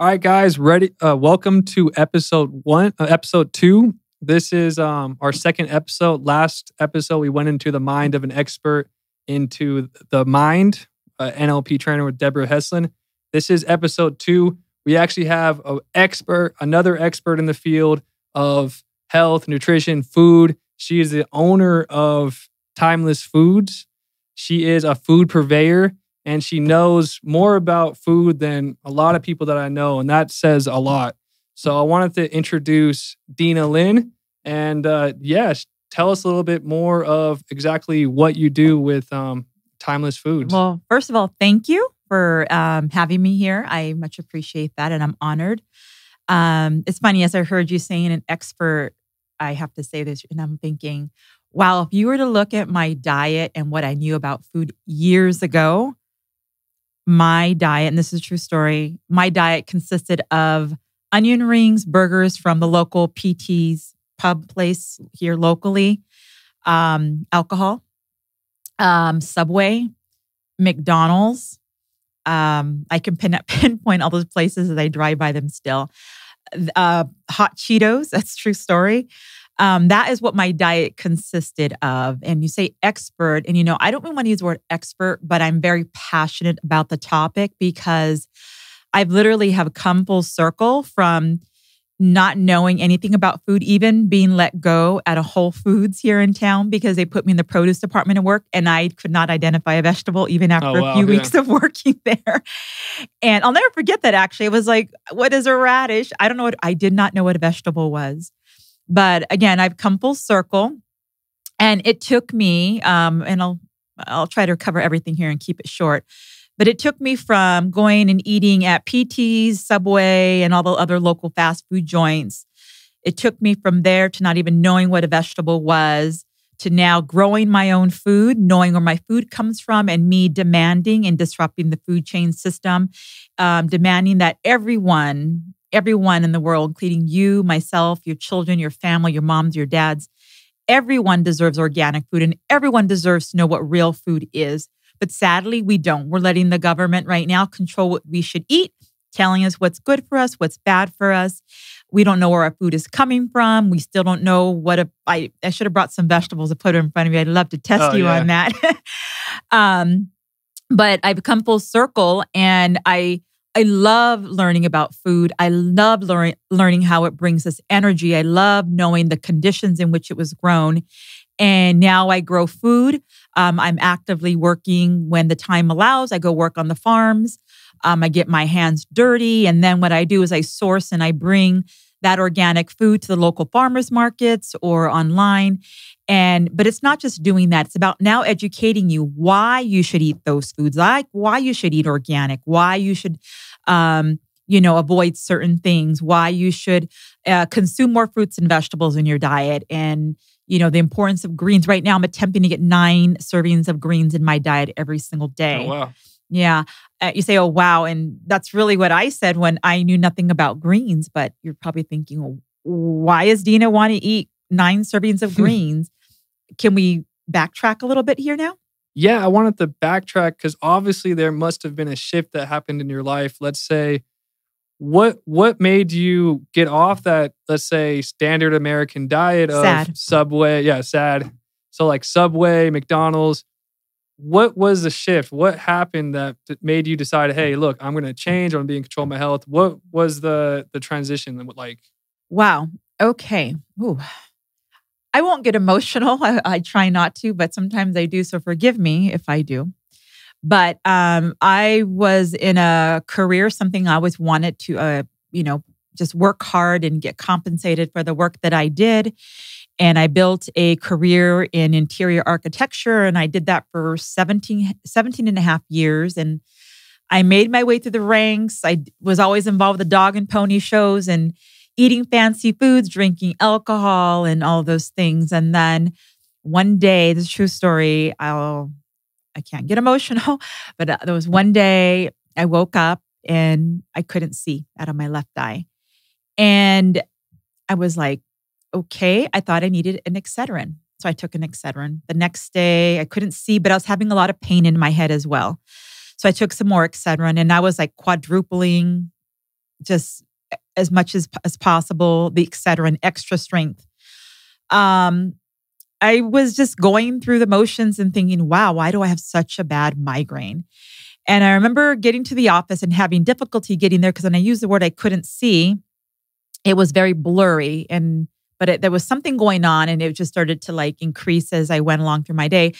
All right, guys, ready? Welcome to episode 2. This is our second episode. Last episode, we went into the mind of an expert, into the mind, NLP trainer with Deborah Heslin. This is episode 2. We actually have another expert in the field of health, nutrition, food. She is the owner of Timeless Foods. She is a food purveyor, and she knows more about food than a lot of people that I know, and that says a lot. So I wanted to introduce Dina Lynn, and tell us a little bit more of exactly what you do with Timeless Foods. Well, first of all, thank you for having me here. I much appreciate that, and I'm honored. It's funny, as I heard you saying an expert, I have to say this, and I'm thinking, wow, if you were to look at my diet and what I knew about food years ago, my diet, and this is a true story, my diet consisted of onion rings, burgers from the local PT's pub place here locally, alcohol, Subway, McDonald's. I can pinpoint all those places as I drive by them still. Hot Cheetos, that's a true story. That is what my diet consisted of. And you say expert, and I don't really want to use the word expert, but I'm very passionate about the topic because I've literally have come full circle from not knowing anything about food, even being let go at a Whole Foods here in town because they put me in the produce department at work and I could not identify a vegetable even after a few weeks of working there. And I'll never forget that actually. It was like, what is a radish? I did not know what a vegetable was. But again, I've come full circle, and it took me, and I'll try to cover everything here and keep it short. But it took me from going and eating at PT's, Subway, and all the other local fast food joints. It took me from there to not even knowing what a vegetable was, to now growing my own food, knowing where my food comes from, and me demanding and disrupting the food chain system, demanding that everyone in the world, including you, myself, your children, your family, your moms, your dads, everyone deserves organic food and everyone deserves to know what real food is. But sadly, we don't. We're letting the government right now control what we should eat, telling us what's good for us, what's bad for us. We don't know where our food is coming from. We still don't know I should have brought some vegetables to put in front of you. I'd love to test you on that. But I've come full circle, and I love learning about food. I love learning how it brings us energy. I love knowing the conditions in which it was grown. And now I grow food. I'm actively working when the time allows. I go work on the farms. I get my hands dirty. And then what I do is I source and I bring that organic food to the local farmers markets or online. But it's not just doing that. It's about now educating you why you should eat those foods, like why you should eat organic, why you should, avoid certain things, why you should consume more fruits and vegetables in your diet. And, the importance of greens. Right now, I'm attempting to get 9 servings of greens in my diet every single day. Oh, wow. Yeah. You say, oh, wow. And that's really what I said when I knew nothing about greens. But you're probably thinking, well, why does Dina want to eat 9 servings of greens? Can we backtrack a little bit here now? Yeah, I wanted to backtrack because obviously there must have been a shift that happened in your life. Let's say, what made you get off that, let's say, standard American diet of Subway? Yeah, sad. So like Subway, McDonald's. What was the shift? What happened that made you decide, hey, look, I'm going to change. I'm going to be in control of my health. What was the transition like? Wow. Okay. Ooh. I won't get emotional. I try not to, but sometimes I do. So forgive me if I do. But I was in a career, something I always wanted to, just work hard and get compensated for the work that I did. And I built a career in interior architecture, and I did that for 17 and a half years. And I made my way through the ranks. I was always involved with the dog and pony shows and eating fancy foods, drinking alcohol, and all those things. And then one day, this is a true story, I can't get emotional, but there was one day I woke up and I couldn't see out of my left eye. And I was like, okay, I thought I needed an Excedrin. So I took an Excedrin. The next day I couldn't see, but I was having a lot of pain in my head as well. So I took some more Excedrin, and I was like quadrupling just as much as possible, the Excedrin, extra strength. I was just going through the motions and thinking, wow, why do I have such a bad migraine? And I remember getting to the office and having difficulty getting there because when I used the word I couldn't see, it was very blurry. But there was something going on and it just started to like increase as I went along through my day.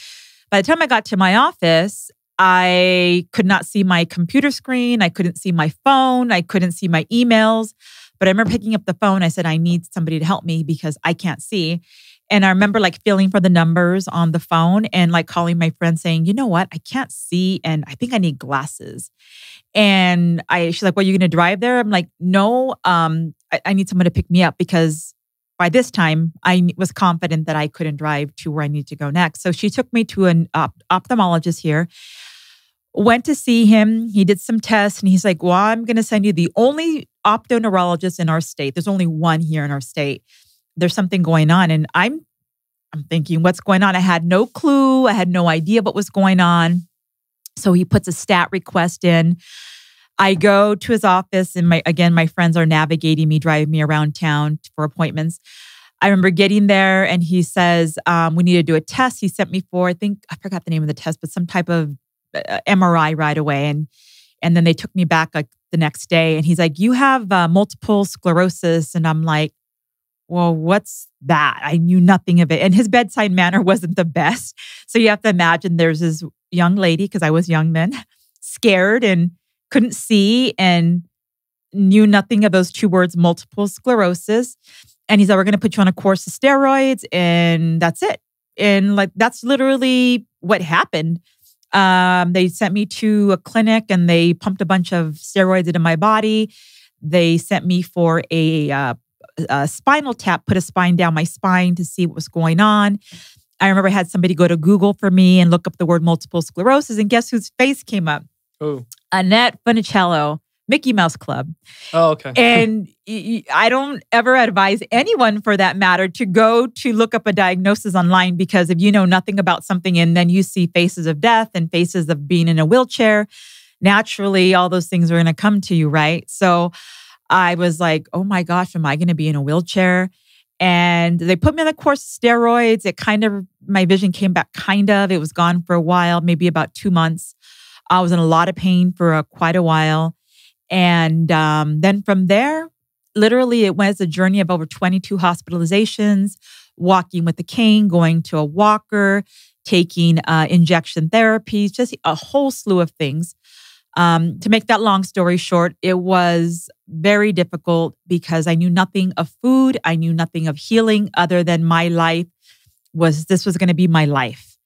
By the time I got to my office, I could not see my computer screen. I couldn't see my phone. I couldn't see my emails. But I remember picking up the phone. I said, I need somebody to help me because I can't see. And I remember like feeling for the numbers on the phone and like calling my friend saying, you know what? I can't see and I think I need glasses. And she's like, well, you're going to drive there? I'm like, no, I need someone to pick me up because by this time I was confident that I couldn't drive to where I need to go next. So she took me to an ophthalmologist here, went to see him. He did some tests and he's like, well, I'm going to send you the only optoneurologist in our state. There's only one here in our state. There's something going on. And I'm thinking, what's going on? I had no clue. I had no idea what was going on. So he puts a stat request in. I go to his office and my friends are navigating me, driving me around town for appointments. I remember getting there and he says, we need to do a test. He sent me for, I forgot the name of the test, but some type of MRI right away. And then they took me back like the next day and he's like, you have multiple sclerosis. And I'm like, well, what's that? I knew nothing of it. And his bedside manner wasn't the best. So you have to imagine there's this young lady, because I was young then, scared and couldn't see and knew nothing of those two words, multiple sclerosis. And he said, we're going to put you on a course of steroids and that's it. And like, that's literally what happened. They sent me to a clinic and they pumped a bunch of steroids into my body. They sent me for a spinal tap, put a spine down my spine to see what was going on. I remember I had somebody go to Google for me and look up the word multiple sclerosis. And guess whose face came up? Oh, Annette Funicello, Mickey Mouse Club. Oh, okay. And I don't ever advise anyone for that matter to go to look up a diagnosis online because if you know nothing about something and then you see faces of death and faces of being in a wheelchair, naturally all those things are going to come to you, right? So I was like, oh my gosh, am I going to be in a wheelchair? And they put me on a course of steroids. My vision came back kind of. It was gone for a while, maybe about 2 months. I was in a lot of pain for quite a while. And then from there, literally it was a journey of over 22 hospitalizations, walking with a cane, going to a walker, taking injection therapies, just a whole slew of things. To make that long story short, it was very difficult because I knew nothing of food. I knew nothing of healing other than my life this was going to be my life.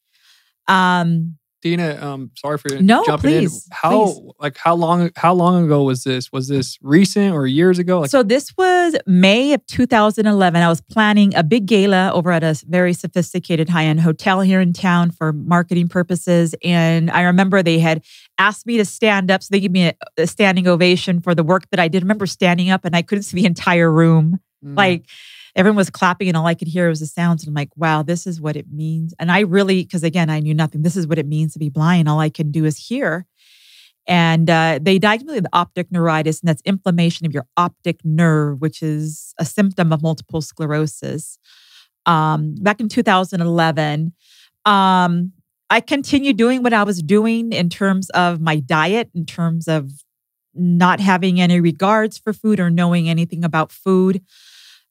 Dina, sorry for no, jumping please, in. How long ago was this? Was this recent or years ago? So this was May of 2011. I was planning a big gala over at a very sophisticated high-end hotel here in town for marketing purposes. And I remember they had asked me to stand up. So they gave me a standing ovation for the work that I did. I remember standing up and I couldn't see the entire room. Like everyone was clapping and all I could hear was the sounds. And I'm like, wow, this is what it means. And I really, because again, I knew nothing. This is what it means to be blind. All I can do is hear. And they diagnosed me with optic neuritis, and that's inflammation of your optic nerve, which is a symptom of multiple sclerosis. Back in 2011, I continued doing what I was doing in terms of my diet, in terms of not having any regards for food or knowing anything about food.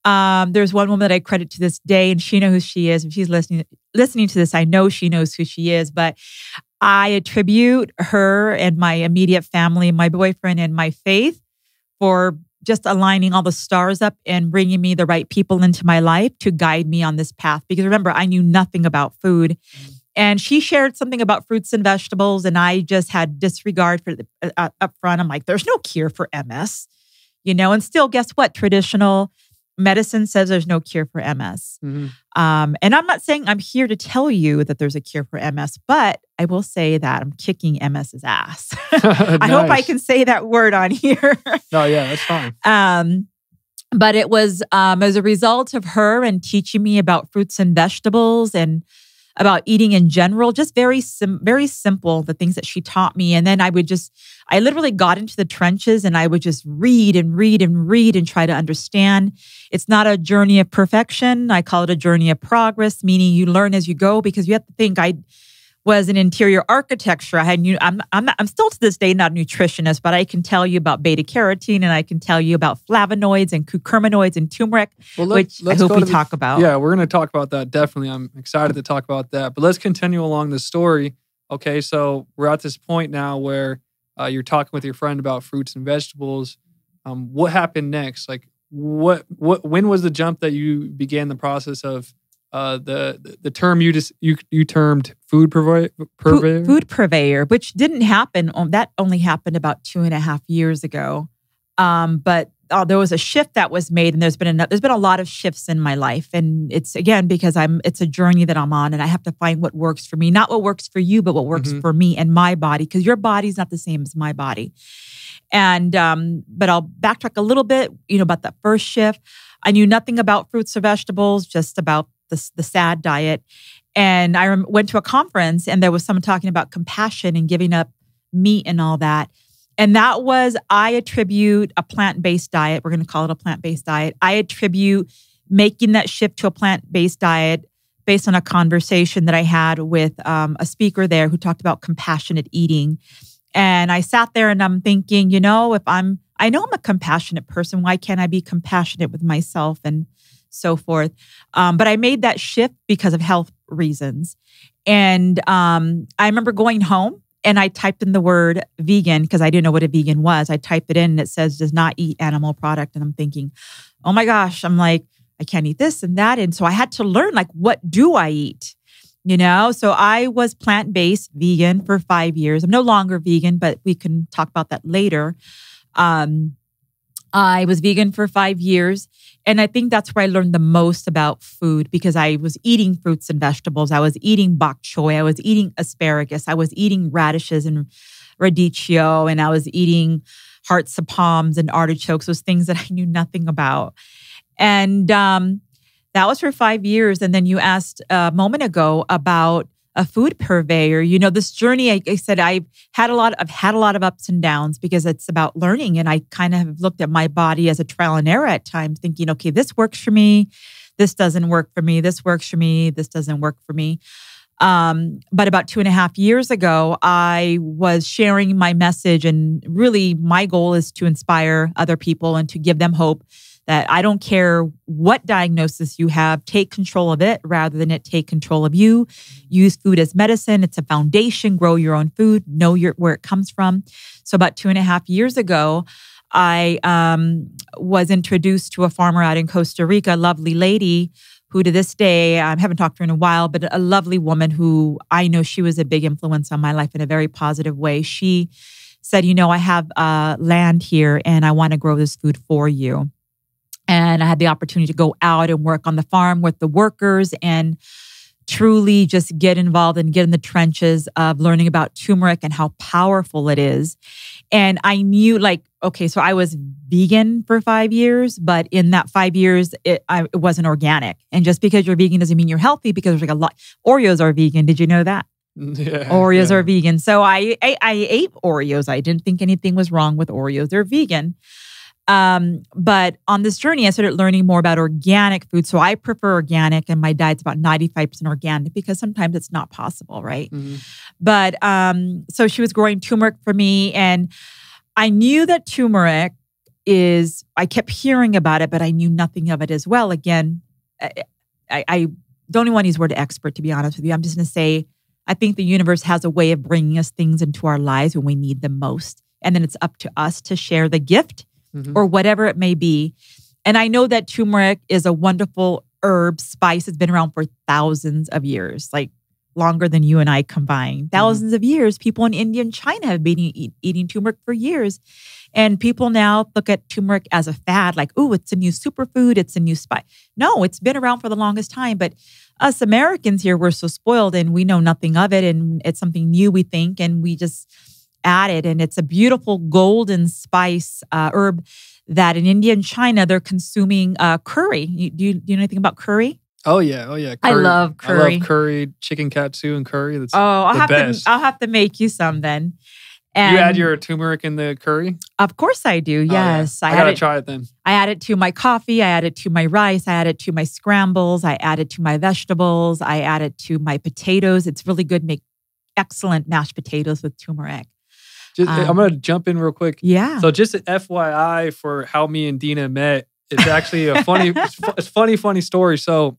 There's one woman that I credit to this day, and she knows who she is. If she's listening to this, I know she knows who she is. But I attribute her and my immediate family, my boyfriend, and my faith for just aligning all the stars up and bringing me the right people into my life to guide me on this path. Because remember, I knew nothing about food. And she shared something about fruits and vegetables, and I just had disregard for up front. I'm like, there's no cure for MS, and still, guess what? Traditional medicine says there's no cure for MS. Mm-hmm. And I'm not saying I'm here to tell you that there's a cure for MS, but I will say that I'm kicking MS's ass. I hope I can say that word on here. Oh, yeah, that's fine. But it was as a result of her and teaching me about fruits and vegetables and about eating in general, just very simple, the things that she taught me. And then I literally got into the trenches and I would just read and read and read and try to understand. It's not a journey of perfection. I call it a journey of progress, meaning you learn as you go, because you have to think I was in interior architecture. I'm still to this day not a nutritionist, but I can tell you about beta carotene and I can tell you about flavonoids and curcuminoids and turmeric, which I hope we talk about. Yeah, we're going to talk about that. Definitely. I'm excited to talk about that. But let's continue along the story. Okay, so we're at this point now where you're talking with your friend about fruits and vegetables. What happened next? Like, when was the jump that you began the process of the term you termed food purveyor? Food purveyor, which didn't happen. That only happened about 2.5 years ago. But there was a shift that was made, and there's been a lot of shifts in my life, and it's again because it's a journey that I'm on, and I have to find what works for me, not what works for you, but what works for me and my body, because your body's not the same as my body. And but I'll backtrack a little bit, about that first shift. I knew nothing about fruits or vegetables, just about the SAD diet. And I went to a conference and there was someone talking about compassion and giving up meat and all that. And I attribute a plant-based diet. We're going to call it a plant-based diet. I attribute making that shift to a plant-based diet based on a conversation that I had with a speaker there who talked about compassionate eating. And I sat there and I'm thinking, I know I'm a compassionate person. Why can't I be compassionate with myself and so forth? But I made that shift because of health reasons. And I remember going home and I typed in the word vegan because I didn't know what a vegan was. I typed it in and it says, does not eat animal product. And I'm thinking, oh my gosh, I'm like, I can't eat this and that. And so I had to learn, like, what do I eat? So I was plant-based vegan for 5 years. I'm no longer vegan, but we can talk about that later. I was vegan for 5 years. And I think that's where I learned the most about food, because I was eating fruits and vegetables. I was eating bok choy. I was eating asparagus. I was eating radishes and radicchio. And I was eating hearts of palms and artichokes, those things that I knew nothing about. And that was for 5 years. And then you asked a moment ago about a food purveyor. This journey, I said, I've had a lot of ups and downs because it's about learning. And I kind of have looked at my body as a trial and error at times, thinking, okay, this works for me. This doesn't work for me. This works for me. This doesn't work for me. But about 2.5 years ago, I was sharing my message. And really, my goal is to inspire other people and to give them hope that I don't care what diagnosis you have, take control of it rather than it take control of you. Use food as medicine. It's a foundation. Grow your own food. Know where it comes from. So about 2.5 years ago, I was introduced to a farmer out in Costa Rica, a lovely lady who to this day, I haven't talked to her in a while, but a lovely woman who I know she was a big influence on my life in a very positive way. She said, I have land here and I want to grow this food for you. And I had the opportunity to go out and work on the farm with the workers and truly just get involved and get in the trenches of learning about turmeric and how powerful it is. And I knew, so I was vegan for 5 years, but in that 5 years, it wasn't organic. And just because you're vegan doesn't mean you're healthy, because there's a lot. Oreos are vegan. Did you know that? Yeah, Oreos are vegan. So I ate Oreos. I didn't think anything was wrong with Oreos. They're vegan. But on this journey, I started learning more about organic food. So I prefer organic, and my diet's about 95% organic because sometimes it's not possible, right? Mm-hmm. But so she was growing turmeric for me, and I knew that turmeric I kept hearing about it, but I knew nothing of it as well. Again, I don't even want to use the word expert, to be honest with you. I'm just going to say, I think the universe has a way of bringing us things into our lives when we need them most. And then it's up to us to share the gift. Mm-hmm. Or whatever it may be. And I know that turmeric is a wonderful herb, spice. It's been around for thousands of years, like longer than you and I combined. Thousands of years. People in India and China have been eating turmeric for years. And people now look at turmeric as a fad, like, oh, it's a new superfood, it's a new spice. No, it's been around for the longest time. But us Americans here, we're so spoiled and we know nothing of it. And it's something new, we think, and we just added, and it's a beautiful golden spice herb that in India and China they're consuming curry. Do you know anything about curry? Oh yeah, oh yeah. I love curry. I love curry, chicken katsu and curry. That's I'll the have best. I'll have to make you some then. You add And your turmeric in the curry? of course I do. Yes. Oh, yeah. I gotta try it then. I add it to my coffee. I add it to my rice. I add it to my scrambles. I add it to my vegetables. I add it to my potatoes. It's really good. Make excellent mashed potatoes with turmeric. I'm going to jump in real quick. Yeah. So just an FYI for how me and Dina met. It's actually a funny story. So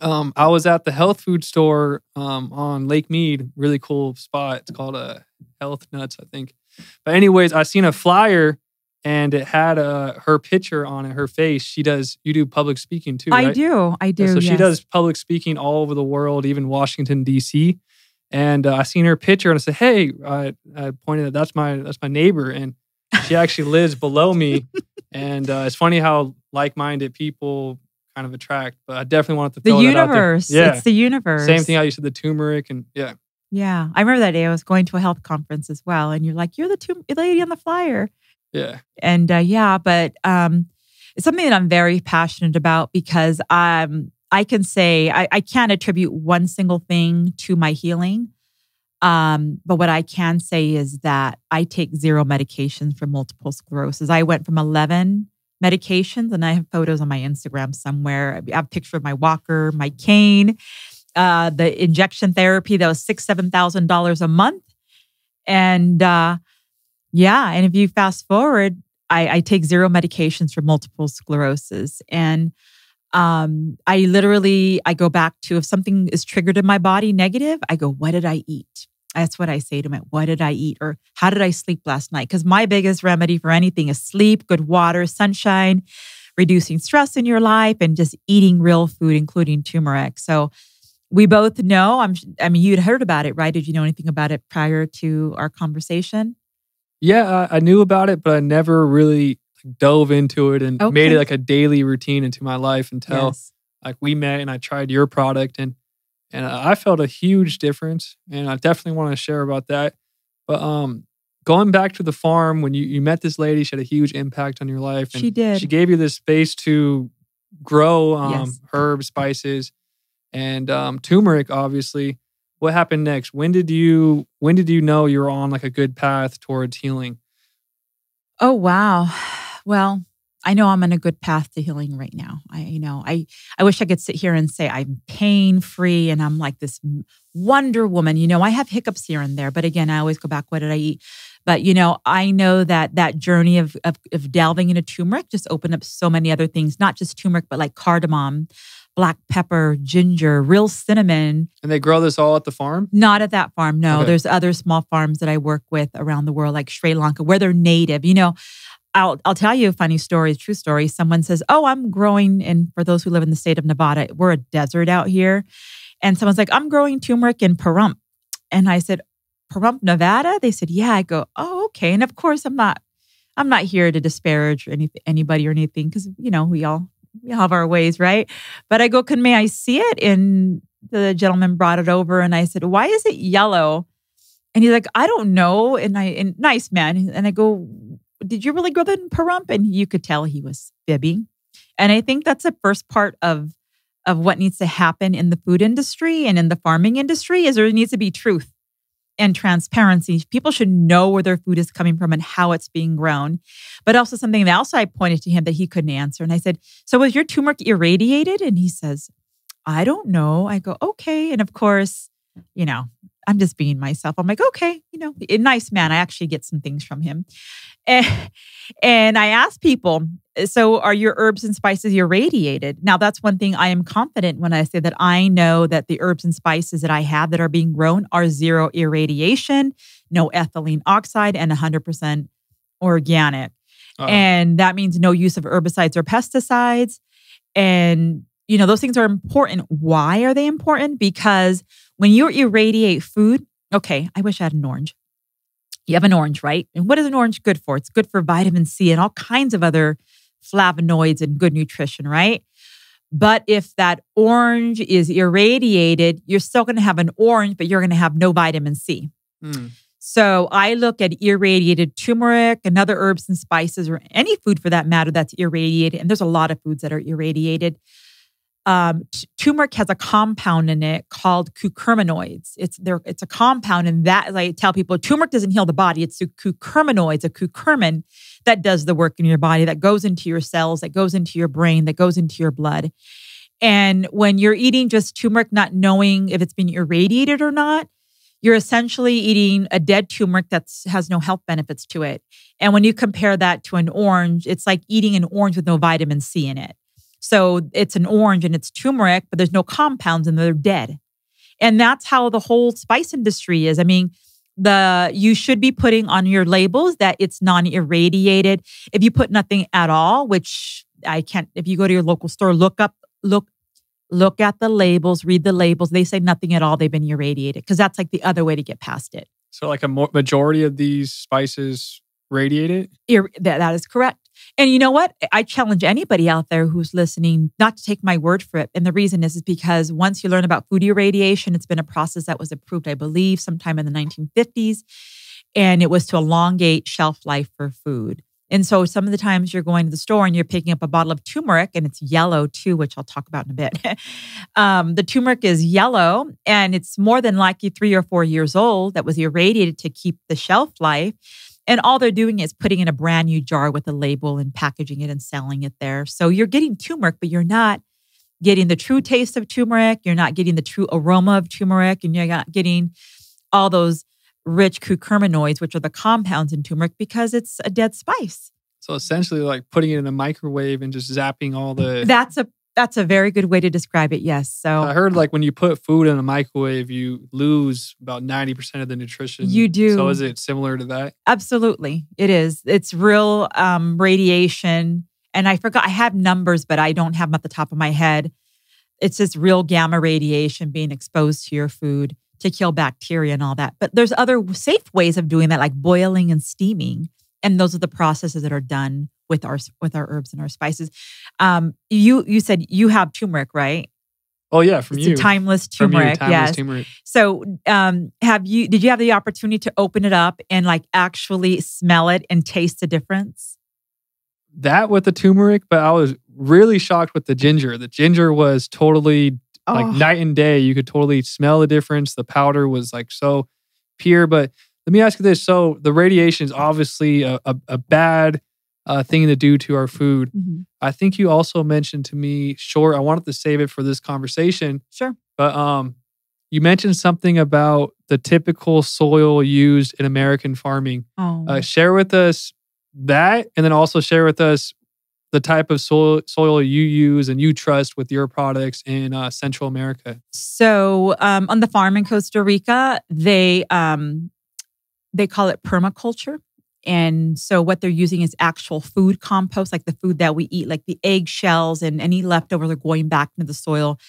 I was at the health food store on Lake Mead. Really cool spot. It's called Health Nuts, I think. But anyways, I seen a flyer and it had her picture on it, her face. You do public speaking too, right? I do. So yes. she does public speaking all over the world, even Washington, D.C. And I seen her picture and I said, hey, I pointed at that's my neighbor. And she actually lives below me. And it's funny how like-minded people kind of attract. But I definitely wanted to throw the that out there. universe. Yeah. It's the universe. Same thing how you said the turmeric and yeah. Yeah. I remember that day I was going to a health conference as well. And you're like, you're the lady on the flyer. Yeah. And but it's something that I'm very passionate about because I can say I can't attribute one single thing to my healing. But what I can say is that I take 0 medications for multiple sclerosis. I went from 11 medications, and I have photos on my Instagram somewhere. I have a picture of my walker, my cane, the injection therapy that was $7,000 a month. And and if you fast forward, I take 0 medications for multiple sclerosis. And I go back to if something is triggered in my body negative, I go, what did I eat? That's what I say to myself. What did I eat? Or how did I sleep last night? Because my biggest remedy for anything is sleep, good water, sunshine, reducing stress in your life, and just eating real food, including turmeric. So we both know, I mean, you'd heard about it, right? Did you know anything about it prior to our conversation? Yeah, I knew about it, but I never really dove into it and made it like a daily routine into my life until like we met and I tried your product and I felt a huge difference, and I definitely want to share about that. But going back to the farm, when you met this lady, she had a huge impact on your life. And she did. She gave you this space to grow herbs, spices, and turmeric. Obviously, what happened next? When did you know you were on like a good path towards healing? Oh wow! Well, I know I'm on a good path to healing right now. I wish I could sit here and say I'm pain-free and I'm like this Wonder Woman. I have hiccups here and there, but again, I always go back, what did I eat? But I know that journey of delving into turmeric just opened up so many other things, not just turmeric, but like cardamom, black pepper, ginger, real cinnamon. And they grow this all at the farm? Not at that farm, no. Okay. There's other small farms that I work with around the world, like Sri Lanka, where they're native. I'll tell you a funny story, true story. Someone says, oh, I'm growing, and for those who live in the state of Nevada, we're a desert out here. And someone's like, I'm growing turmeric in Pahrump. And I said, Pahrump, Nevada? They said, yeah. I go, oh, okay. And of course, I'm not here to disparage anybody or anything, because, we all have our ways, right? But I go, may I see it? And the gentleman brought it over and I said, why is it yellow? And he's like, I don't know. And nice man. And I go, did you really grow that in Pahrump? And you could tell he was fibbing. And I think that's the first part of what needs to happen in the food industry and in the farming industry is there needs to be truth and transparency. People should know where their food is coming from and how it's being grown. But also something else I pointed to him that he couldn't answer. And I said, so was your turmeric irradiated? And he says, I don't know. I go, okay. And of course, I'm just being myself. I'm like, okay, a nice man. I actually get some things from him. And I ask people, so are your herbs and spices irradiated? Now, that's one thing I am confident when I say that I know that the herbs and spices that I have that are being grown are 0 irradiation, no ethylene oxide, and 100% organic. And that means no use of herbicides or pesticides. And, those things are important. Why are they important? Because when you irradiate food, okay, I wish I had an orange. You have an orange, right? And what is an orange good for? It's good for vitamin C and all kinds of other flavonoids and good nutrition, right? But if that orange is irradiated, you're still going to have an orange, but you're going to have no vitamin C. So I look at irradiated turmeric and other herbs and spices, or any food for that matter that's irradiated. And there's a lot of foods that are irradiated. turmeric has a compound in it called curcuminoids. It's a compound, and that, as I tell people, turmeric doesn't heal the body. It's the curcuminoids, a curcumin that does the work in your body, that goes into your cells, that goes into your brain, that goes into your blood. And when you're eating just turmeric, not knowing if it's been irradiated or not, you're essentially eating a dead turmeric that has no health benefits to it. And when you compare that to an orange, it's like eating an orange with no vitamin C in it. So it's an orange and it's turmeric, but there's no compounds and they're dead. And that's how the whole spice industry is. I mean, you should be putting on your labels that it's non-irradiated. If you put nothing at all, which I can't, if you go to your local store, look at the labels, read the labels. They say nothing at all. They've been irradiated because that's like the other way to get past it. So like a majority of these spices radiated? That is correct. And you know what? I challenge anybody out there who's listening not to take my word for it. And the reason is because once you learn about food irradiation, it's been a process that was approved, I believe, sometime in the 1950s. And it was to elongate shelf life for food. And so some of the times you're going to the store and you're picking up a bottle of turmeric, and it's yellow too, which I'll talk about in a bit. The turmeric is yellow, and it's more than likely 3 or 4 years old that was irradiated to keep the shelf life. And all they're doing is putting in a brand new jar with a label and packaging it and selling it there. So you're getting turmeric, but you're not getting the true taste of turmeric. You're not getting the true aroma of turmeric, and you're not getting all those rich curcuminoids, which are the compounds in turmeric, because it's a dead spice. So essentially like putting it in a microwave and just zapping all the... That's a very good way to describe it, yes. So I heard like when you put food in a microwave, you lose about 90% of the nutrition. You do. So is it similar to that? Absolutely. It is. It's real radiation. And I forgot, I have numbers, but I don't have them at the top of my head. It's just real gamma radiation being exposed to your food to kill bacteria and all that. But there's other safe ways of doing that, like boiling and steaming. And those are the processes that are done with our herbs and our spices. You said you have turmeric, right? Oh yeah, from it's you. A timeless turmeric. Yes. Turmeric. So did you have the opportunity to open it up and like actually smell it and taste the difference? That with the turmeric, but I was really shocked with the ginger. The ginger was totally like night and day. You could totally smell the difference. The powder was like so pure. But let me ask you this. So the radiation is obviously a bad thing to do to our food. Mm-hmm. I think you also mentioned to me, I wanted to save it for this conversation. Sure. But you mentioned something about the typical soil used in American farming. Share with us that, and then also share with us the type of soil you use and you trust with your products in Central America. So on the farm in Costa Rica, they call it permaculture. And so what they're using is actual food compost, like the food that we eat, like the egg shells and any leftovers are going back into the soil.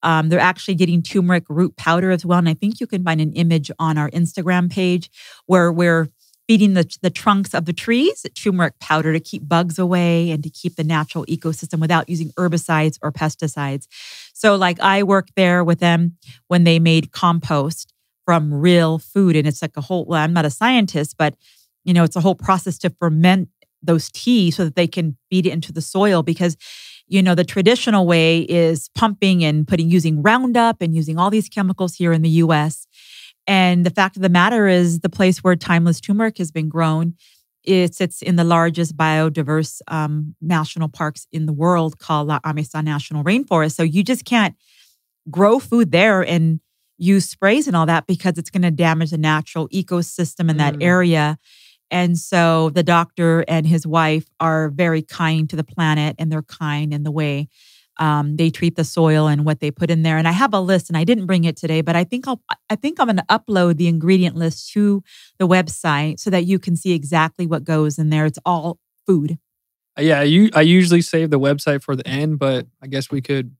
They're actually getting turmeric root powder as well. And I think you can find an image on our Instagram page where we're feeding the trunks of the trees turmeric powder to keep bugs away and to keep the natural ecosystem without using herbicides or pesticides. So like I worked there with them when they made compost from real food. And it's like I'm not a scientist, but it's a whole process to ferment those teas so that they can feed it into the soil because, the traditional way is pumping and using Roundup and using all these chemicals here in the U.S. And the fact of the matter is the place where timeless turmeric has been grown, it sits in the largest biodiverse national parks in the world called La Amistad National Rainforest. So you just can't grow food there and use sprays and all that because it's going to damage the natural ecosystem in that area. And so the doctor and his wife are very kind to the planet, and they're kind in the way they treat the soil and what they put in there. And I have a list, and I didn't bring it today, but I think I'm going to upload the ingredient list to the website so that you can see exactly what goes in there. It's all food. Yeah, I usually save the website for the end, but I guess you could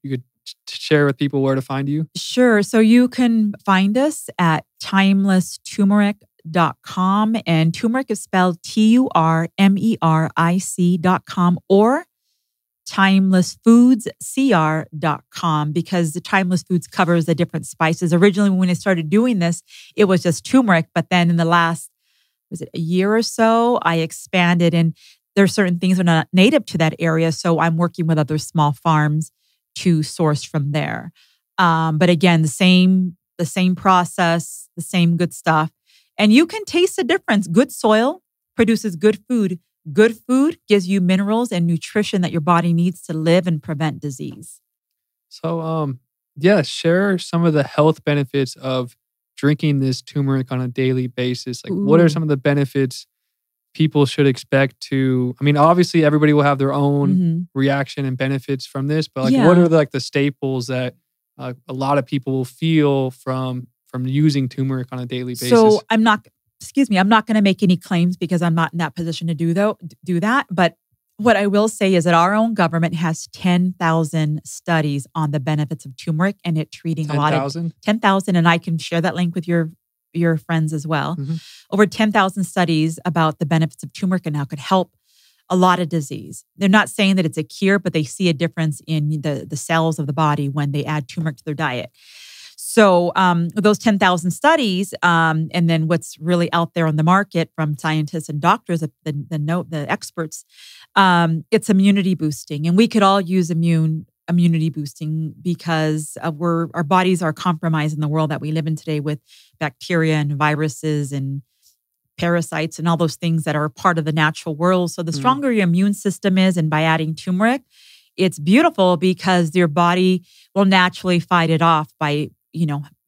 share with people where to find you. Sure. So you can find us at timelessturmeric.com, and turmeric is spelled TURMERIC.com or timelessfoodscr.com because the Timeless Foods covers the different spices. Originally, when I started doing this, it was just turmeric, but then in the last, a year or so, I expanded, and there are certain things that are not native to that area. So I'm working with other small farms to source from there. But again, the same process, the same good stuff. And you can taste the difference. Good soil produces good food. Good food gives you minerals and nutrition that your body needs to live and prevent disease. So, yeah, share some of the health benefits of drinking this turmeric on a daily basis. Like, what are some of the benefits people should expect to? I mean, obviously, everybody will have their own reaction and benefits from this, but like, what are the staples that a lot of people will feel from using turmeric on a daily basis? So I'm not going to make any claims because I'm not in that position to do that. But what I will say is that our own government has 10,000 studies on the benefits of turmeric and it treating 10,000. And I can share that link with your friends as well. Over 10,000 studies about the benefits of turmeric and how it could help a lot of disease. They're not saying that it's a cure, but they see a difference in the cells of the body when they add turmeric to their diet. So those 10,000 studies, and then what's really out there on the market from scientists and doctors, the experts, it's immunity boosting, and we could all use immunity boosting because our bodies are compromised in the world that we live in today with bacteria and viruses and parasites and all those things that are part of the natural world. So the stronger your immune system is, and by adding turmeric, it's beautiful because your body will naturally fight it off by,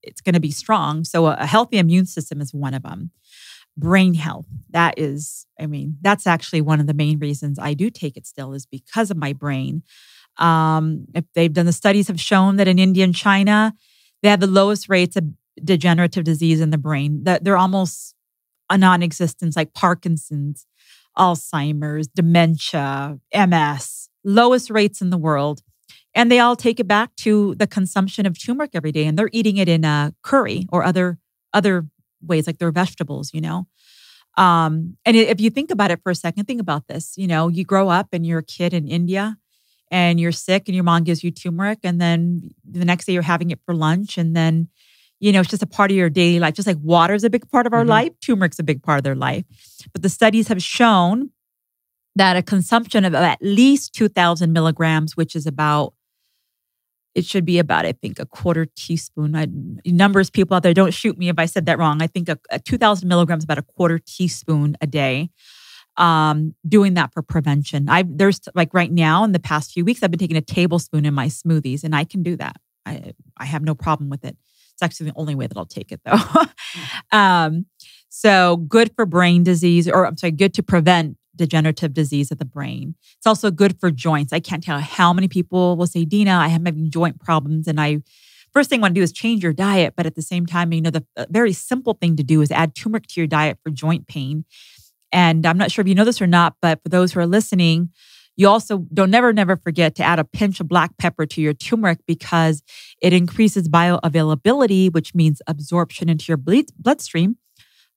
it's going to be strong. So a healthy immune system is one of them. Brain health. That's actually one of the main reasons I do take it still is because of my brain. If they've done the studies have shown that in India and China, they have the lowest rates of degenerative disease in the brain. That they're almost a non-existence, like Parkinson's, Alzheimer's, dementia, MS, lowest rates in the world. And they all take it back to the consumption of turmeric every day. And they're eating it in a curry or other ways, like their vegetables, And if you think about it for a second, think about this. You grow up and you're a kid in India and you're sick and your mom gives you turmeric. And then the next day you're having it for lunch. And then, it's just a part of your daily life. Just like water is a big part of our life, turmeric's a big part of their life. But the studies have shown that a consumption of at least 2,000 milligrams, which is it should be about, I think, a quarter teaspoon. Numbers people out there, don't shoot me if I said that wrong. I think a 2,000 milligrams, about a quarter teaspoon a day. Doing that for prevention. There's like right now in the past few weeks, I've been taking a tablespoon in my smoothies, and I can do that. I have no problem with it. It's actually the only way that I'll take it though. So good for brain disease, good to prevent degenerative disease of the brain. It's also good for joints. I can't tell how many people will say, Dina, I am having joint problems. And first thing I want to do is change your diet. But at the same time, the very simple thing to do is add turmeric to your diet for joint pain. And I'm not sure if you know this or not, but for those who are listening, you also never forget to add a pinch of black pepper to your turmeric because it increases bioavailability, which means absorption into your bloodstream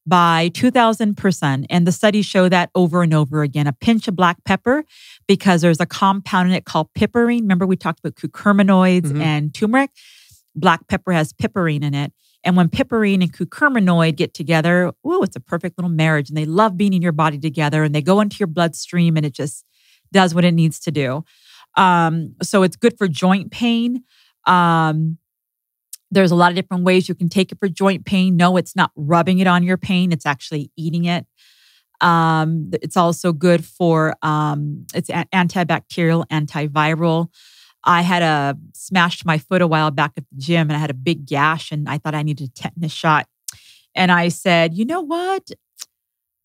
by 2,000%. And the studies show that over and over again. A pinch of black pepper because there's a compound in it called piperine. Remember we talked about curcuminoids and turmeric? Black pepper has piperine in it. And when piperine and curcuminoid get together, it's a perfect little marriage. And they love being in your body together and they go into your bloodstream and it just does what it needs to do. So it's good for joint pain. There's a lot of different ways you can take it for joint pain. No, it's not rubbing it on your pain. It's actually eating it. It's also good for, it's antibacterial, antiviral. I had smashed my foot a while back at the gym and I had a big gash and I thought I needed a tetanus shot. And I said, you know what?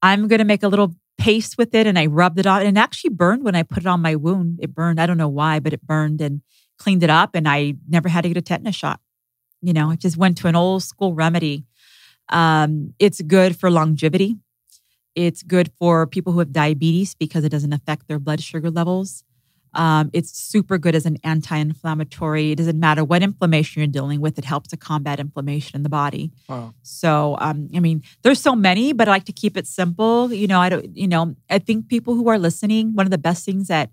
I'm going to make a little paste with it. And I rubbed it on and it actually burned when I put it on my wound. It burned. I don't know why, but it burned and cleaned it up. And I never had to get a tetanus shot. I just went to an old school remedy. It's good for longevity. It's good for people who have diabetes because it doesn't affect their blood sugar levels. It's super good as an anti-inflammatory. It doesn't matter what inflammation you're dealing with. It helps to combat inflammation in the body. Wow. So, there's so many, but I like to keep it simple. I think people who are listening, one of the best things that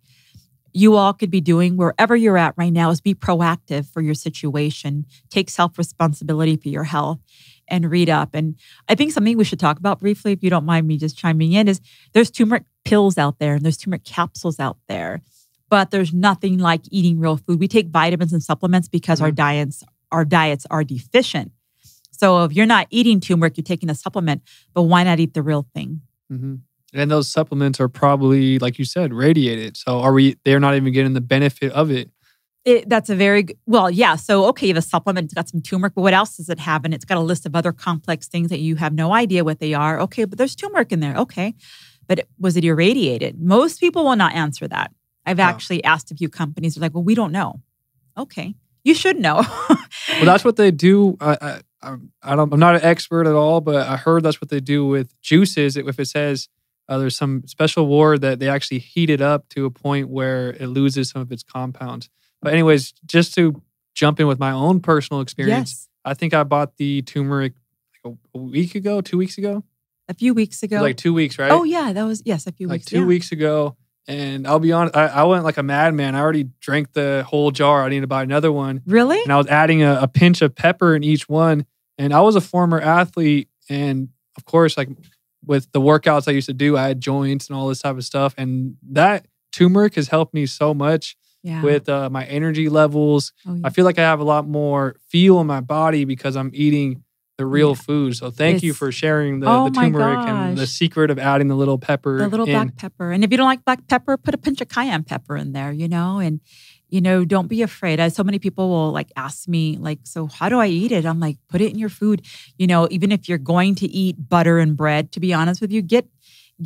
you all could be doing wherever you're at right now is be proactive for your situation. Take self-responsibility for your health and read up. And I think something we should talk about briefly, if you don't mind me just chiming in, is there's turmeric pills out there and there's turmeric capsules out there. but there's nothing like eating real food. We take vitamins and supplements because our diets are deficient. So if you're not eating turmeric, you're taking a supplement, but why not eat the real thing? Mm-hmm. And those supplements are probably, like you said, radiated. So they're not even getting the benefit of it. That's a very good, well, yeah. So, okay, you have a supplement, it's got some turmeric, but what else does it have? And it's got a list of other complex things that you have no idea what they are. Okay, but there's turmeric in there. Okay. But was it irradiated? Most people will not answer that. I've actually asked a few companies, they're like, well, we don't know. Okay. You should know. Well, that's what they do. I'm not an expert at all, but I heard that's what they do with juices. If it says there's some special word that they actually heat it up to a point where it loses some of its compounds. But anyways, just to jump in with my own personal experience, I think I bought the turmeric like a week ago, 2 weeks ago. A few weeks ago. Like 2 weeks, right? Oh, yeah. That was, a few like weeks. Like 2 weeks ago. And I'll be honest, I went like a madman. I already drank the whole jar. I needed to buy another one. Really? And I was adding a pinch of pepper in each one. And I was a former athlete. And of course, like with the workouts I used to do, I had joints and all this type of stuff. And that turmeric has helped me so much with my energy levels. Oh, yeah. I feel like I have a lot more feel in my body because I'm eating the real food. So thank you for sharing the turmeric and the secret of adding the little pepper. The little black pepper. And if you don't like black pepper, put a pinch of cayenne pepper in there, and don't be afraid. So many people will like ask me like, so how do I eat it? I'm like, put it in your food. Even if you're going to eat butter and bread, to be honest with you,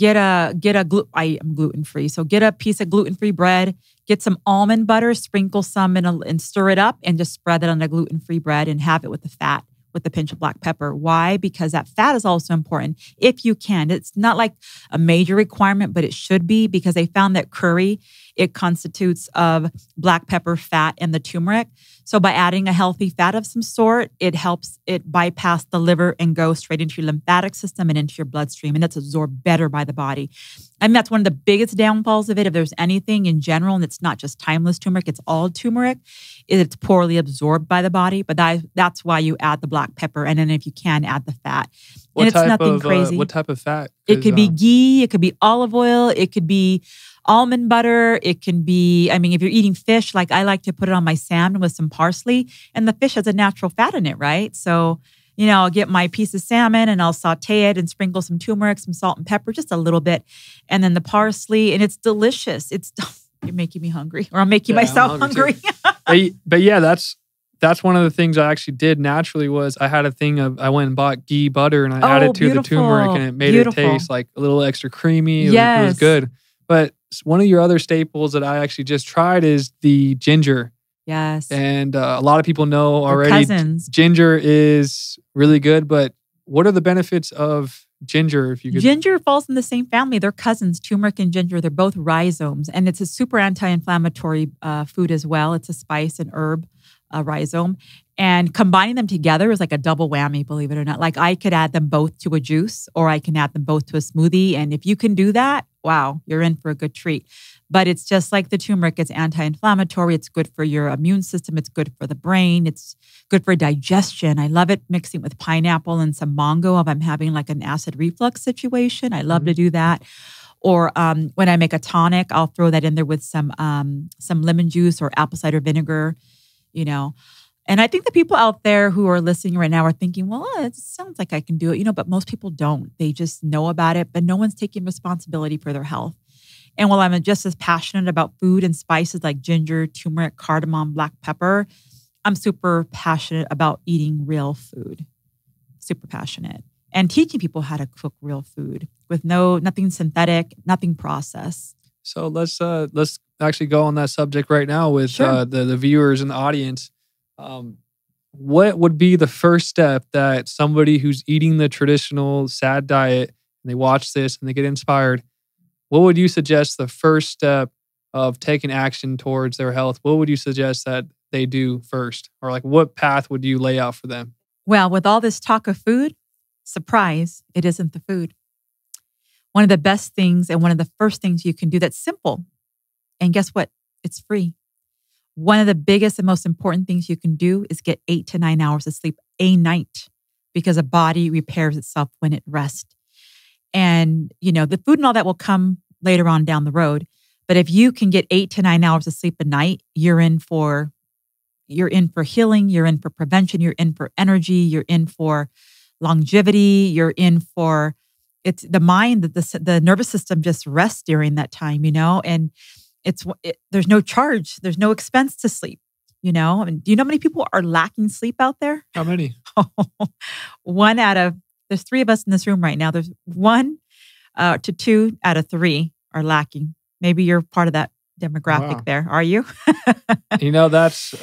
I am gluten-free. So get a piece of gluten-free bread, get some almond butter, sprinkle some and stir it up and just spread it on the gluten-free bread and have it with the fat, with a pinch of black pepper. Why? Because that fat is also important. If you can, it's not like a major requirement, but it should be because they found that curry, it constitutes of black pepper, fat, and the turmeric. So by adding a healthy fat of some sort, it helps it bypass the liver and go straight into your lymphatic system and into your bloodstream. And it's absorbed better by the body. I mean, that's one of the biggest downfalls of it. If there's anything in general, and it's not just timeless turmeric, it's all turmeric, it's poorly absorbed by the body. But that's why you add the black pepper. And then if you can, add the fat. And it's nothing crazy. What type of fat? It could be ghee, it could be olive oil, it could be almond butter. It can be, if you're eating fish, like I like to put it on my salmon with some parsley, and the fish has a natural fat in it, right? So, I'll get my piece of salmon and I'll saute it and sprinkle some turmeric, some salt and pepper, just a little bit. And then the parsley, and it's delicious. You're making me hungry, or I'm making myself hungry. But yeah, that's one of the things I actually did naturally was I had a thing of, I went and bought ghee butter and I added to the turmeric and it made it taste like a little extra creamy. It was good. But one of your other staples that I actually just tried is the ginger. Yes. And a lot of people know already cousins. Ginger is really good, but what are the benefits of ginger? Ginger falls in the same family. They're cousins, turmeric and ginger. They're both rhizomes, and it's a super anti-inflammatory food as well. It's a spice and herb, rhizome. And combining them together is like a double whammy, believe it or not. Like I could add them both to a juice or I can add them both to a smoothie. And if you can do that, wow, you're in for a good treat. But it's just like the turmeric. It's anti-inflammatory. It's good for your immune system. It's good for the brain. It's good for digestion. I love it mixing with pineapple and some mango if I'm having like an acid reflux situation. I love to do that. Or when I make a tonic, I'll throw that in there with some lemon juice or apple cider vinegar, And I think the people out there who are listening right now are thinking, well, it sounds like I can do it, but most people don't. They just know about it, but no one's taking responsibility for their health. And while I'm just as passionate about food and spices like ginger, turmeric, cardamom, black pepper, I'm super passionate about eating real food. Super passionate. And teaching people how to cook real food with nothing synthetic, nothing processed. So let's actually go on that subject right now with the viewers and the audience. What would be the first step that somebody who's eating the traditional SAD diet and they watch this and they get inspired, what would you suggest the first step of taking action towards their health? What would you suggest that they do first? Or like what path would you lay out for them? Well, with all this talk of food, surprise, it isn't the food. One of the best things and one of the first things you can do that's simple. And guess what? It's free. One of the biggest and most important things you can do is get 8 to 9 hours of sleep a night because a body repairs itself when it rests. And, the food and all that will come later on down the road. But if you can get 8 to 9 hours of sleep a night, you're in for healing, you're in for prevention, you're in for energy, you're in for longevity, you're in for it's the mind that the nervous system just rests during that time, and there's no charge, there's no expense to sleep, I mean, do you know how many people are lacking sleep out there? How many? There's 3 of us in this room right now. There's 1 to 2 out of 3 are lacking. Maybe you're part of that demographic there. Are you? That's,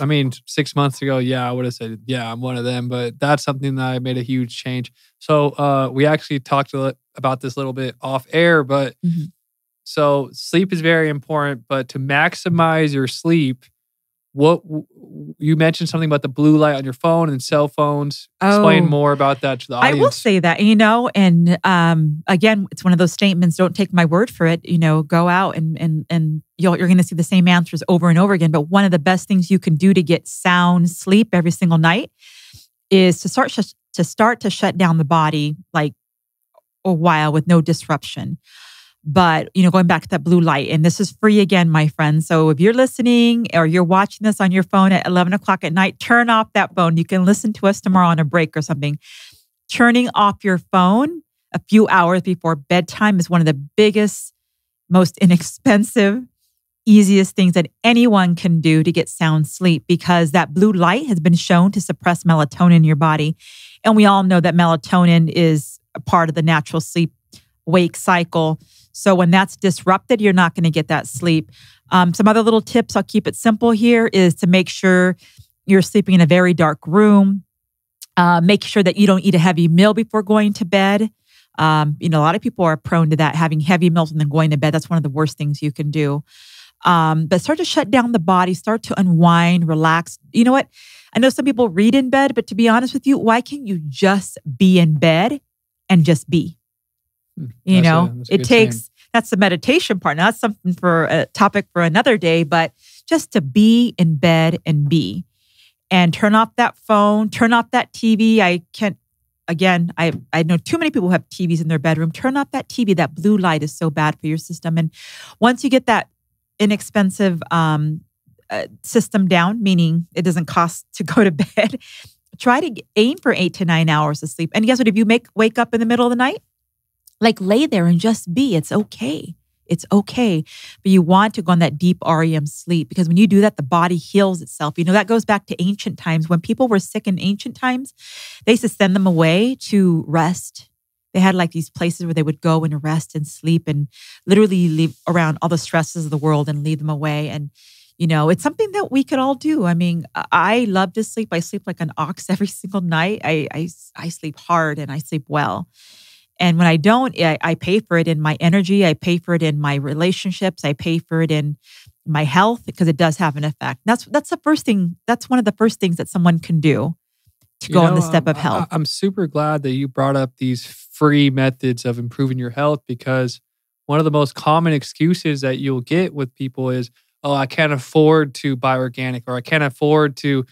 6 months ago, I would have said, I'm one of them, but that's something that I made a huge change. So we actually talked about this a little bit off air, but so sleep is very important, but to maximize your sleep, what you mentioned something about the blue light on your phone and cell phones. Explain more about that to the audience. I will say that, and again, it's one of those statements. Don't take my word for it. Go out and you're going to see the same answers over and over again. But one of the best things you can do to get sound sleep every single night is to start to shut down the body like a while with no disruption. But, going back to that blue light, and this is free again, my friends. So if you're listening or you're watching this on your phone at 11 o'clock at night, turn off that phone. You can listen to us tomorrow on a break or something. Turning off your phone a few hours before bedtime is one of the biggest, most inexpensive, easiest things that anyone can do to get sound sleep, because that blue light has been shown to suppress melatonin in your body. And we all know that melatonin is a part of the natural sleep-wake cycle. So when that's disrupted, you're not going to get that sleep. Some other little tips, I'll keep it simple here, is to make sure you're sleeping in a very dark room. Make sure that you don't eat a heavy meal before going to bed. A lot of people are prone to that, having heavy meals and then going to bed. That's one of the worst things you can do. But start to shut down the body, start to unwind, relax. You know what? I know some people read in bed, but to be honest with you, why can't you just be in bed and just be? That's the meditation part. Now, that's something for a topic for another day, but just to be in bed and be. And turn off that phone, turn off that TV. I know too many people who have TVs in their bedroom. Turn off that TV. That blue light is so bad for your system. And once you get that inexpensive system down, meaning it doesn't cost to go to bed, try to aim for 8 to 9 hours of sleep. And guess what? If you wake up in the middle of the night, lay there and just be. It's okay. It's okay. But you want to go on that deep REM sleep, because when you do that, the body heals itself. That goes back to ancient times. When people were sick in ancient times, they used to send them away to rest. They had these places where they would go and rest and sleep and literally leave around all the stresses of the world and leave them away. And, it's something that we could all do. I love to sleep. I sleep like an ox every single night. I sleep hard and I sleep well. And when I don't, I pay for it in my energy. I pay for it in my relationships. I pay for it in my health, because it does have an effect. That's the first thing. That's one of the first things that someone can do to go on the step of health. I'm super glad that you brought up these free methods of improving your health, because one of the most common excuses that you'll get with people is, I can't afford to buy organic, or I can't afford to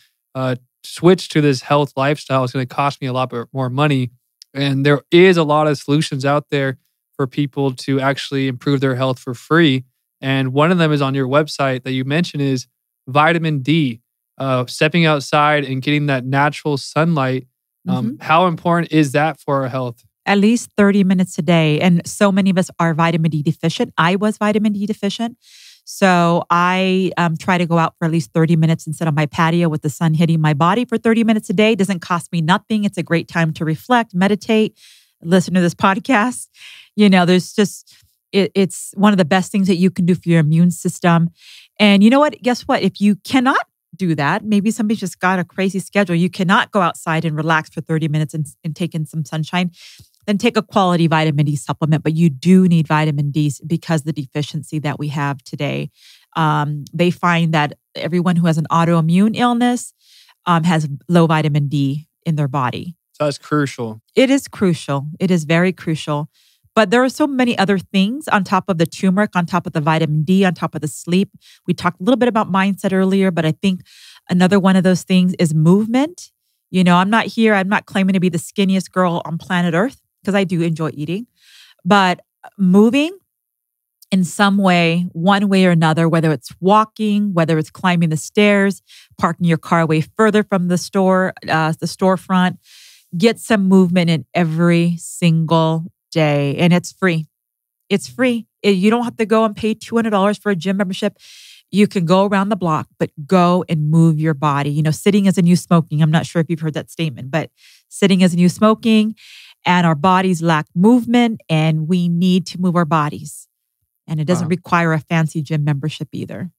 switch to this health lifestyle. It's going to cost me a lot more money. And there is a lot of solutions out there for people to actually improve their health for free. And one of them is on your website that you mentioned is vitamin D. Stepping outside and getting that natural sunlight. How important is that for our health? At least 30 minutes a day. And so many of us are vitamin D deficient. I was vitamin D deficient. So I try to go out for at least 30 minutes and sit on my patio with the sun hitting my body for 30 minutes a day. It doesn't cost me nothing. It's a great time to reflect, meditate, listen to this podcast. There's just, it's one of the best things that you can do for your immune system. And you know what? Guess what? If you cannot do that, maybe somebody's just got a crazy schedule, you cannot go outside and relax for 30 minutes and take in some sunshine, then take a quality vitamin D supplement. But you do need vitamin D because the deficiency that we have today. They find that everyone who has an autoimmune illness has low vitamin D in their body. So that's crucial. It is crucial. It is very crucial. But there are so many other things on top of the turmeric, on top of the vitamin D, on top of the sleep. We talked a little bit about mindset earlier, but I think another one of those things is movement. I'm not claiming to be the skinniest girl on planet Earth, because I do enjoy eating. But moving in some way, one way or another, whether it's walking, whether it's climbing the stairs, parking your car way further from the storefront, get some movement in every single day. And it's free. It's free. You don't have to go and pay $200 for a gym membership. You can go around the block, but go and move your body. You know, sitting is a new smoking. I'm not sure if you've heard that statement, but sitting is a new smoking, and our bodies lack movement, and we need to move our bodies. And it doesn't require a fancy gym membership either.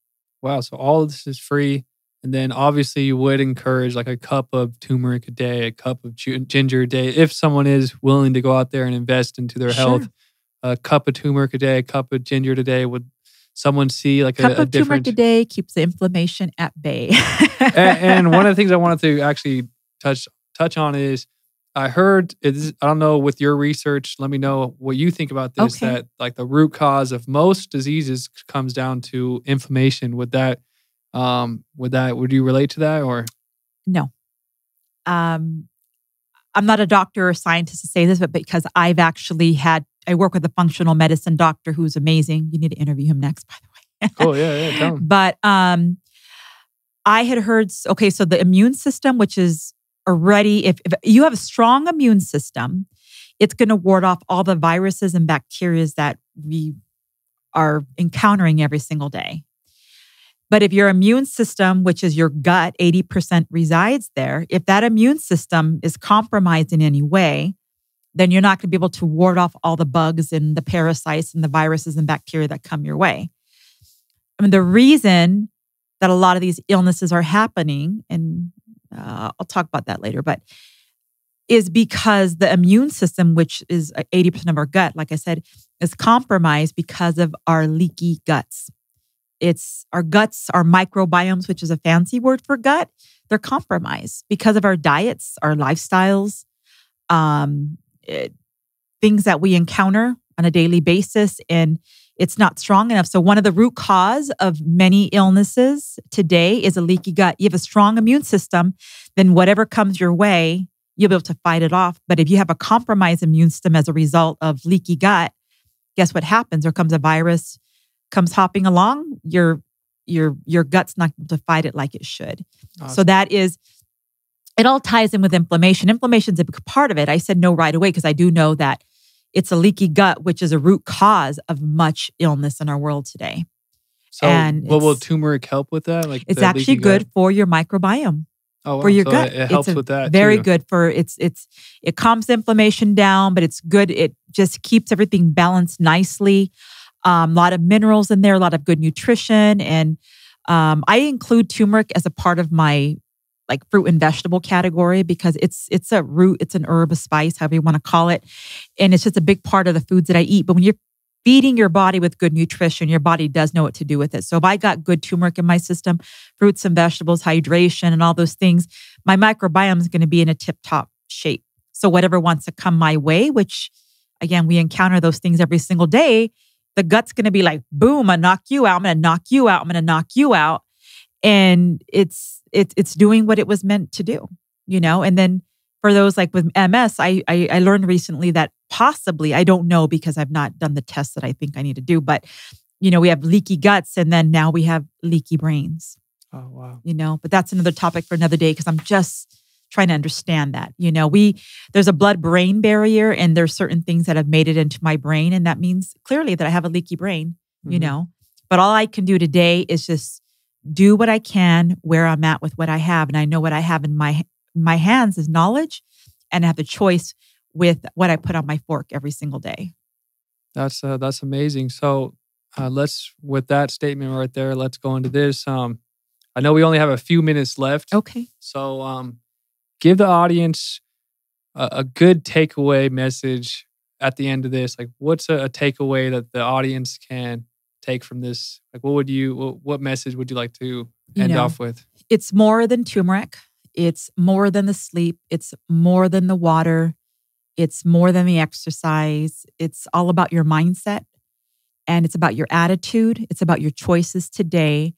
Wow. So all of this is free. And then obviously you would encourage like a cup of turmeric a day, a cup of ginger a day. If someone is willing to go out there and invest into their health, a cup of turmeric a day, a cup of ginger a day, would someone see like a difference? Cup of turmeric a day keeps the inflammation at bay. and one of the things I wanted to actually touch on is I heard, I don't know, with your research, let me know what you think about this, that like the root cause of most diseases comes down to inflammation. Would you relate to that or? No. I'm not a doctor or scientist to say this, but because I work with a functional medicine doctor who's amazing. You need to interview him next, by the way. Cool, yeah, tell him. But I had heard, so the immune system, which is already, if you have a strong immune system, it's going to ward off all the viruses and bacteria that we are encountering every single day. But if your immune system, which is your gut, 80% resides there, if that immune system is compromised in any way, then you're not going to be able to ward off all the bugs and the parasites and the viruses and bacteria that come your way. I mean, the reason that a lot of these illnesses are happening, and I'll talk about that later, but is because the immune system, which is 80% of our gut, like I said, is compromised because of our leaky guts. It's our guts, our microbiomes, which is a fancy word for gut, they're compromised because of our diets, our lifestyles, things that we encounter on a daily basis, and it's not strong enough. So one of the root cause of many illnesses today is a leaky gut. You have a strong immune system, then whatever comes your way, you'll be able to fight it off. But if you have a compromised immune system as a result of leaky gut, guess what happens? There comes a virus, comes hopping along, your gut's not able to fight it like it should. Awesome. So that is, it all ties in with inflammation. Inflammation is a big part of it. I said no right away because I do know that it's a leaky gut, which is a root cause of much illness in our world today. So will turmeric help with that? Like it's actually good for your microbiome. Oh, wow. For your so gut. It helps with that. Very too. good for it calms the inflammation down, but it's good. It just keeps everything balanced nicely. A lot of minerals in there, a lot of good nutrition. And I include turmeric as a part of my like fruit and vegetable category because it's a root, it's an herb, a spice, however you want to call it. And it's just a big part of the foods that I eat. But when you're feeding your body with good nutrition, your body does know what to do with it. So if I got good turmeric in my system, fruits and vegetables, hydration, and all those things, my microbiome is going to be in a tip-top shape. So whatever wants to come my way, which again, we encounter those things every single day, the gut's going to be like, boom, I'm going to knock you out. I'm going to knock you out. I'm going to knock you out. And it's doing what it was meant to do, you know? And then for those like with MS, I learned recently that possibly, I don't know because I've not done the tests that I think I need to do, but you know, we have leaky guts and then now we have leaky brains. Oh, wow. You know, but that's another topic for another day because I'm just trying to understand that. You know, there's a blood-brain barrier and there's certain things that have made it into my brain. And that means clearly that I have a leaky brain, you know, but all I can do today is just do what I can where I'm at with what I have. And I know what I have in my hands is knowledge and I have the choice with what I put on my fork every single day. That's amazing. So with that statement right there, let's go into this. I know we only have a few minutes left. Okay. So give the audience a good takeaway message at the end of this. Like what's a takeaway that the audience can take from this? Like what message would you like to end off with? It's more than turmeric. It's more than the sleep. It's more than the water. It's more than the exercise. It's all about your mindset and it's about your attitude. It's about your choices today.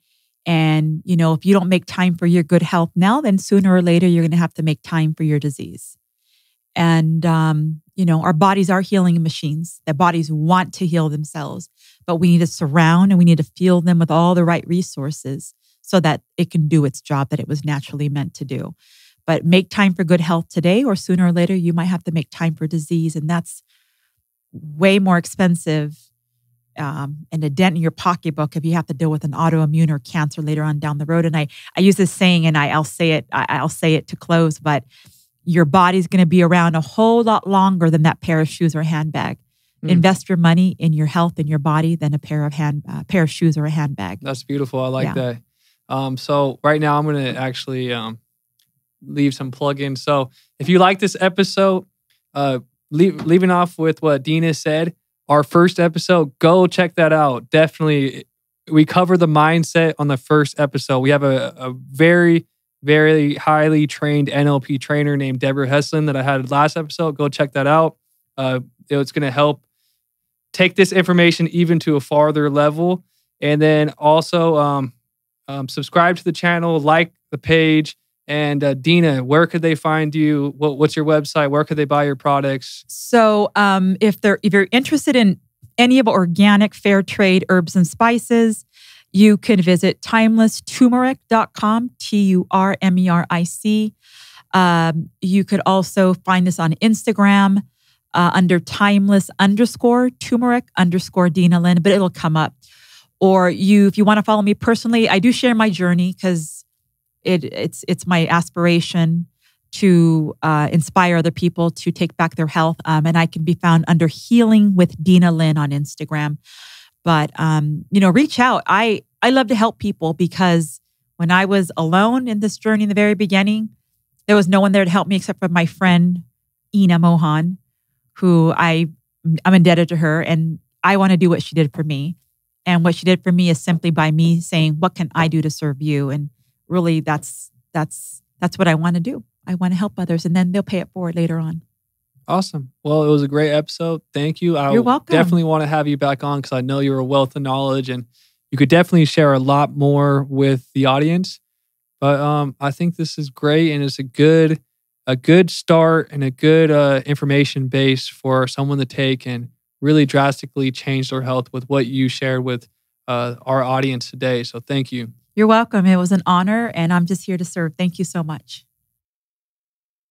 And, you know, if you don't make time for your good health now, then sooner or later, you're going to have to make time for your disease. And, our bodies are healing machines. Their bodies want to heal themselves, but we need to surround and we need to fuel them with all the right resources so that it can do its job that it was naturally meant to do. But make time for good health today, or sooner or later, you might have to make time for disease. And that's way more expensive and a dent in your pocketbook if you have to deal with an autoimmune or cancer later on down the road. And I use this saying, and I'll say it to close, but your body's going to be around a whole lot longer than that pair of shoes or handbag. Invest your money in your health and your body than a pair of shoes or a handbag. That's beautiful. I like that. So right now I'm going to actually leave some plug-ins. So if you like this episode, leaving off with what Dina said, our first episode, go check that out. Definitely. We cover the mindset on the first episode. We have a very, very highly trained NLP trainer named Deborah Heslin that I had last episode. Go check that out. It's going to help take this information even to a farther level. And then also subscribe to the channel, like the page. And Dina, where could they find you? What's your website? Where could they buy your products? So if you're interested in any of organic, fair trade herbs and spices, you can visit timelessturmeric.com, TURMERIC. You could also find this on Instagram under timeless_turmeric_Dina Lynn, but it'll come up. Or if you want to follow me personally, I do share my journey because it's my aspiration to inspire other people to take back their health. And I can be found under Healing with Dina Lynn on Instagram. But, reach out. I love to help people because when I was alone in this journey in the very beginning, there was no one there to help me except for my friend, Ina Mohan, who I'm indebted to her. And I want to do what she did for me. And what she did for me is simply by me saying, what can I do to serve you? And really, that's what I want to do. I want to help others, and then they'll pay it forward later on. Awesome. Well, it was a great episode. Thank you. You're welcome. Definitely want to have you back on because I know you're a wealth of knowledge and you could definitely share a lot more with the audience. But I think this is great and it's a good start and a good information base for someone to take and really drastically change their health with what you shared with our audience today. So thank you. You're welcome. It was an honor, and I'm just here to serve. Thank you so much.